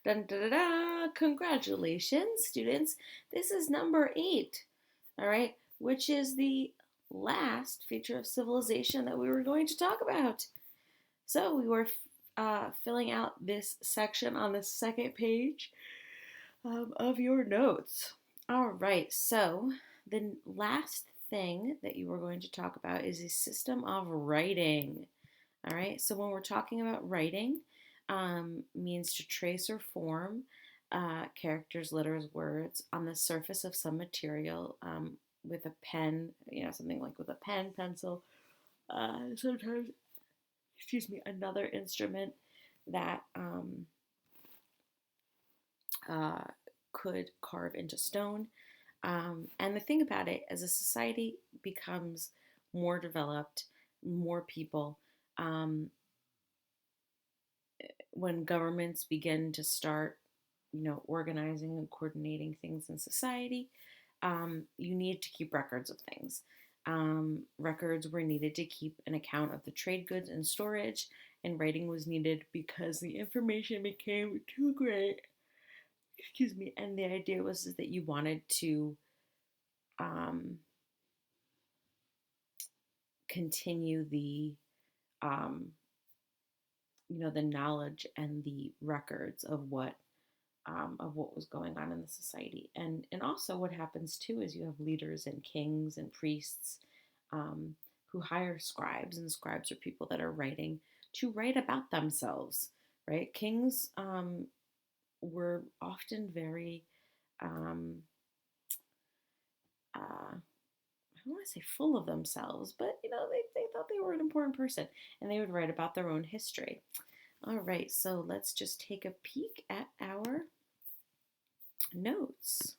Dun, da, da, da. Congratulations, students. This is number 8, all right, which is the last feature of civilization that we were going to talk about. So we were filling out this section on the second page of your notes. All right, so the last thing that you were going to talk about is a system of writing. All right, so when we're talking about writing, means to trace or form characters, letters, words on the surface of some material with a pen, something like with a pen, pencil, sometimes, another instrument that uh, could carve into stone. And the thing about it, as a society becomes more developed, more people, um, when governments begin to start, organizing and coordinating things in society, you need to keep records of things. Records were needed to keep an account of the trade goods in storage, and writing was needed because the information became too great. Excuse me. And the idea was is that you wanted to um, continue um, the knowledge and the records of what was going on in the society. And also what happens too is you have leaders and kings and priests um, who hire scribes, and scribes are people that are writing to write about themselves, right? Kings were often very, um, I don't want to say full of themselves, but they thought they were an important person, and they would write about their own history. All right, so let's just take a peek at our notes.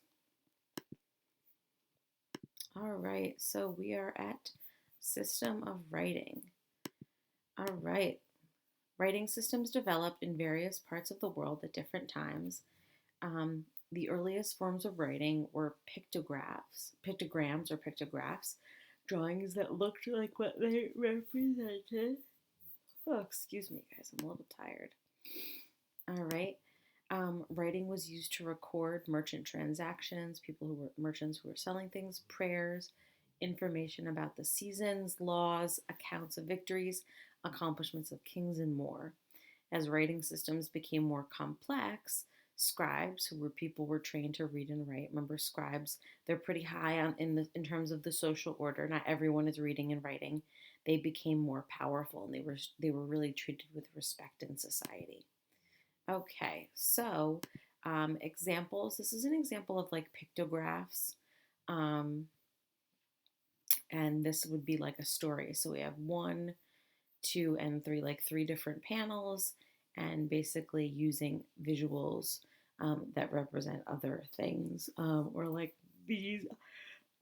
All right, so we are at system of writing. All right, writing systems developed in various parts of the world at different times. The earliest forms of writing were pictograms or pictographs, drawings that looked like what they represented. Oh, excuse me, guys, I'm a little tired. All right. Writing was used to record merchant transactions, people who were merchants who were selling things, prayers, information about the seasons, laws, accounts of victories, accomplishments of kings, and more. As writing systems became more complex, scribes, who were people were trained to read and write. Remember, scribes, they're pretty high in terms of the social order. Not everyone is reading and writing. They became more powerful, and they were really treated with respect in society. Okay, so examples. This is an example of like pictographs. Um, and this would be like a story. So we have 1, 2, and 3, like 3 different panels, and basically using visuals that represent other things, or like these,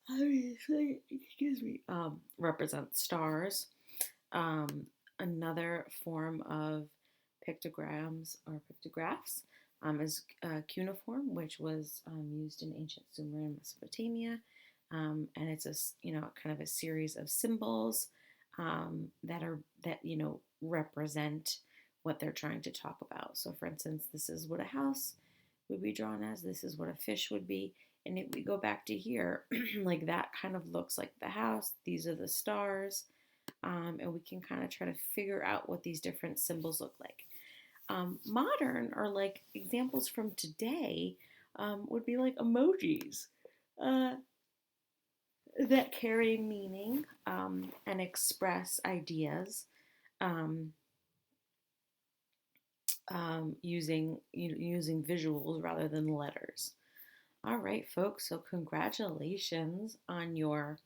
obviously, represent stars. Um, Another form of pictograms or pictographs is cuneiform, which was used in ancient Sumer and Mesopotamia, and it's kind of a series of symbols that represent what they're trying to talk about. So, for instance, this is what a house would be drawn as. This is what a fish would be. And if we go back to here, like that kind of looks like the house. These are the stars. And we can kind of try to figure out what these different symbols look like. Modern, or like examples from today, would be like emojis uh, that carry meaning and express ideas um, using visuals rather than letters. All right, folks. So congratulations on your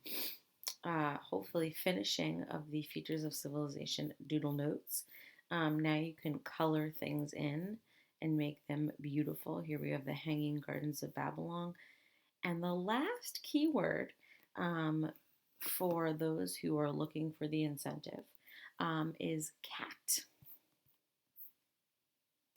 hopefully finishing of the Features of Civilization doodle notes. Now you can color things in and make them beautiful. Here we have the Hanging Gardens of Babylon. And the last keyword for those who are looking for the incentive is cat.